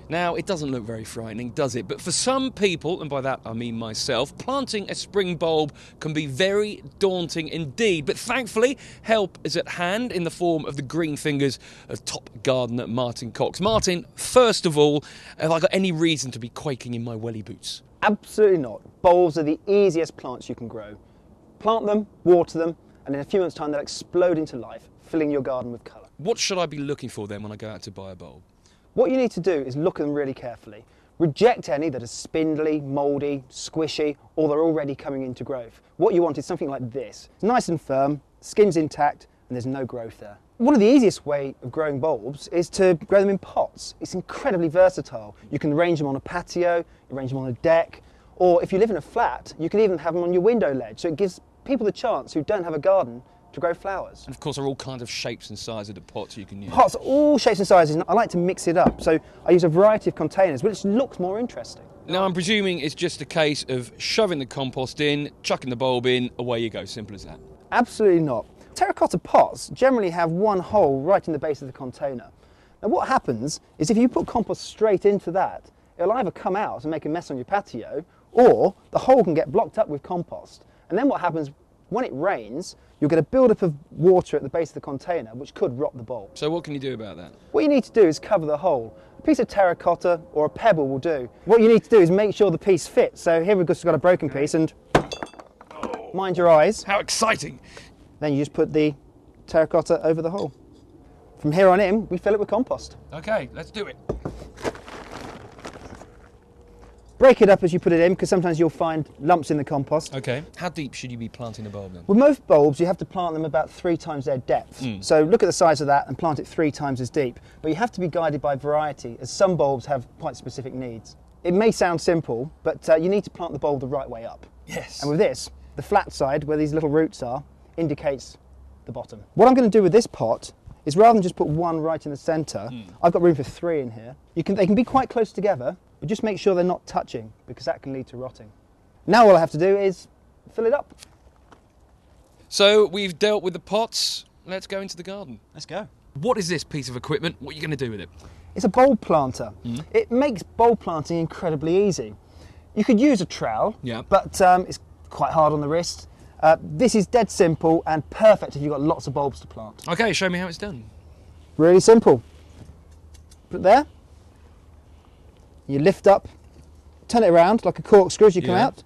Now, it doesn't look very frightening, does it? But for some people, and by that I mean myself, planting a spring bulb can be very daunting indeed. But thankfully, help is at hand in the form of the green fingers of top gardener Martyn Cox. Martyn, first of all, have I got any reason to be quaking in my welly boots? Absolutely not. Bulbs are the easiest plants you can grow. Plant them, water them, and in a few months' time they'll explode into life, filling your garden with colour. What should I be looking for then when I go out to buy a bulb? What you need to do is look at them really carefully. Reject any that are spindly, mouldy, squishy, or they're already coming into growth. What you want is something like this. It's nice and firm, skin's intact, and there's no growth there. One of the easiest ways of growing bulbs is to grow them in pots. It's incredibly versatile. You can arrange them on a patio, arrange them on a deck, or if you live in a flat, you can even have them on your window ledge. So it gives people the chance who don't have a garden to grow flowers. And of course, there are all kinds of shapes and sizes of the pots you can use. Pots, all shapes and sizes, and I like to mix it up. So I use a variety of containers, which looks more interesting. Now, I'm presuming it's just a case of shoving the compost in, chucking the bulb in, away you go. Simple as that. Absolutely not. Terracotta pots generally have one hole right in the base of the container. Now what happens is if you put compost straight into that, it'll either come out and make a mess on your patio, or the hole can get blocked up with compost. And then what happens, when it rains, you'll get a build-up of water at the base of the container, which could rot the bulb. So what can you do about that? What you need to do is cover the hole. A piece of terracotta or a pebble will do. What you need to do is make sure the piece fits. So here we've just got a broken piece, and mind your eyes. How exciting! Then you just put the terracotta over the hole. From here on in, we fill it with compost. Okay, let's do it. Break it up as you put it in, because sometimes you'll find lumps in the compost. Okay. How deep should you be planting the bulb then? With most bulbs, you have to plant them about 3 times their depth. So look at the size of that and plant it 3 times as deep. But you have to be guided by variety, as some bulbs have quite specific needs. It may sound simple, but you need to plant the bulb the right way up. Yes. And with this, the flat side, where these little roots are, indicates the bottom. What I'm going to do with this pot is, rather than just put one right in the centre, I've got room for 3 in here. They can be quite close together, but just make sure they're not touching, because that can lead to rotting. Now all I have to do is fill it up. So we've dealt with the pots. Let's go into the garden. Let's go. What is this piece of equipment? What are you going to do with it? It's a bulb planter. It makes bulb planting incredibly easy. You could use a trowel, but it's quite hard on the wrist. This is dead simple and perfect if you've got lots of bulbs to plant. Okay, show me how it's done. Really simple. Put it there. You lift up, turn it around like a corkscrew as you come out.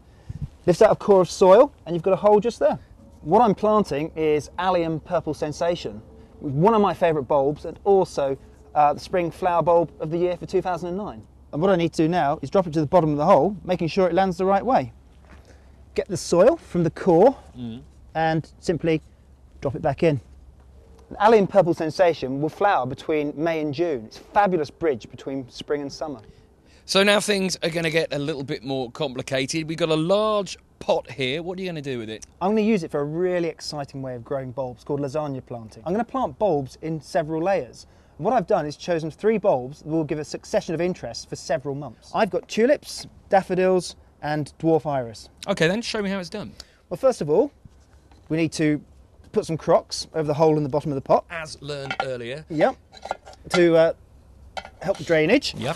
Lift out a core of soil, and you've got a hole just there. What I'm planting is Allium Purple Sensation, one of my favourite bulbs, and also the spring flower bulb of the year for 2009. And what I need to do now is drop it to the bottom of the hole, making sure it lands the right way. Get the soil from the core and simply drop it back in. An Allium Purple Sensation will flower between May and June. It's a fabulous bridge between spring and summer. So now things are going to get a little bit more complicated. We've got a large pot here. What are you going to do with it? I'm going to use it for a really exciting way of growing bulbs called lasagne planting. I'm going to plant bulbs in several layers. And what I've done is chosen 3 bulbs that will give a succession of interest for several months. I've got tulips, daffodils, and dwarf iris. Okay, then show me how it's done. Well, first of all, we need to put some crocks over the hole in the bottom of the pot. As learned earlier. Yep. To help the drainage. Yep.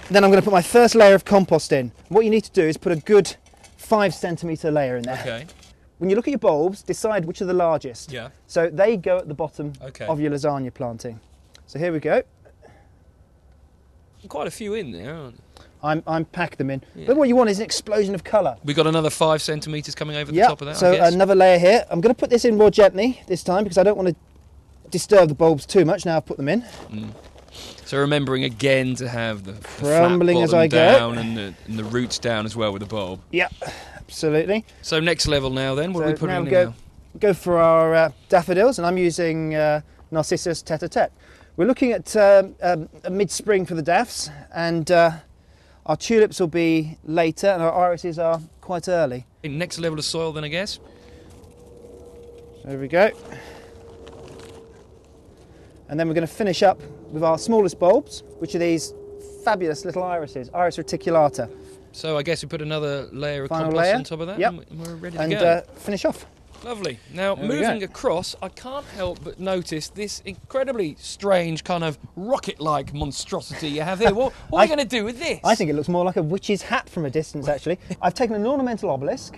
Then I'm going to put my first layer of compost in. What you need to do is put a good 5 centimetre layer in there. Okay. When you look at your bulbs, decide which are the largest. Yeah. So they go at the bottom of your lasagna planting. So here we go. Quite a few in there, aren't there? I'm packed them in. Yeah. But what you want is an explosion of colour. We've got another 5 centimetres coming over the top of that, so I guess. Another layer here. I'm going to put this in more gently this time because I don't want to disturb the bulbs too much now I've put them in. So remembering again to have the crumbling flat as I down go. and the roots down as well with the bulb. Yeah, absolutely. So next level now then, what are we putting in now? now? Go for our daffodils, and I'm using Narcissus tete-a-tete. We're looking at a mid-spring for the daffs, and our tulips will be later, and our irises are quite early. Next level of soil then, I guess. There we go. And then we're going to finish up with our smallest bulbs, which are these fabulous little irises, Iris reticulata. So I guess we put another layer of Final compost layer. on top of that, Yep. and we're ready to go. And finish off. Lovely. Now, moving across, I can't help but notice this incredibly strange kind of rocket-like monstrosity you have here. What are you going to do with this? I think it looks more like a witch's hat from a distance, actually. I've taken an ornamental obelisk,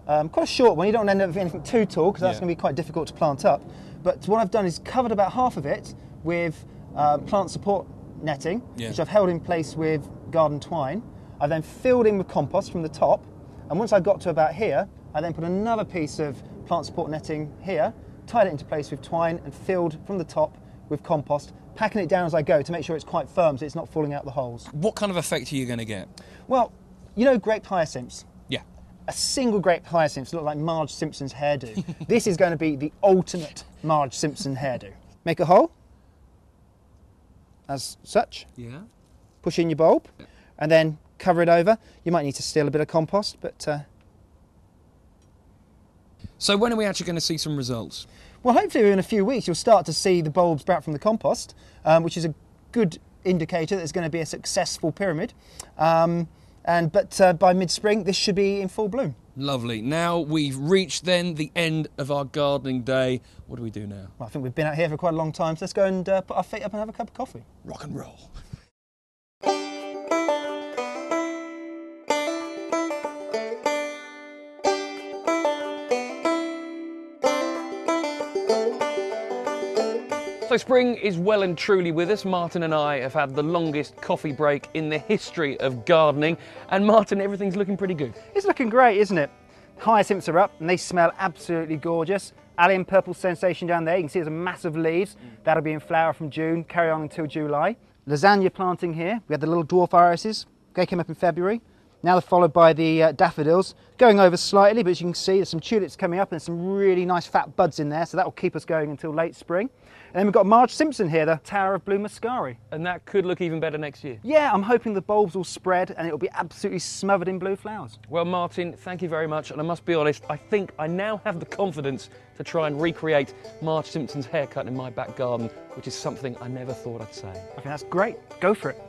quite a short one. You don't want to end up with anything too tall, because that's going to be quite difficult to plant up. But what I've done is covered about half of it with plant support netting, which I've held in place with garden twine. I then filled in with compost from the top, and once I got to about here, I then put another piece of plant support netting here, tied it into place with twine and filled from the top with compost, packing it down as I go to make sure it's quite firm so it's not falling out the holes. What kind of effect are you going to get? Well, you know grape hyacinths? Yeah. A single grape hyacinth looks like Marge Simpson's hairdo. This is going to be the ultimate Marge Simpson hairdo. Make a hole, as such. Yeah. Push in your bulb, and then cover it over. You might need to steal a bit of compost, but... So when are we actually going to see some results? Well, hopefully in a few weeks you'll start to see the bulbs sprout from the compost, which is a good indicator that it's going to be a successful pyramid. But by mid-spring this should be in full bloom. Lovely. Now we've reached then the end of our gardening day. What do we do now? Well, I think we've been out here for quite a long time, so let's go and put our feet up and have a cup of coffee. Rock and roll. So spring is well and truly with us. Martyn and I have had the longest coffee break in the history of gardening. And Martyn, everything's looking pretty good. It's looking great, isn't it? Hyacinths are up and they smell absolutely gorgeous. Allium purple sensation down there, you can see there's a massive leaves. That'll be in flower from June, carry on until July. Lasagne planting here. We had the little dwarf irises. They came up in February. Now they're followed by the daffodils, going over slightly, but as you can see there's some tulips coming up and there's some really nice fat buds in there, so that will keep us going until late spring. And then we've got Marge Simpson here, the Tower of Blue Muscari. And that could look even better next year. Yeah, I'm hoping the bulbs will spread and it'll be absolutely smothered in blue flowers. Well, Martyn, thank you very much. And I must be honest, I think I now have the confidence to try and recreate Marge Simpson's haircut in my back garden, which is something I never thought I'd say. I think that's great. Go for it.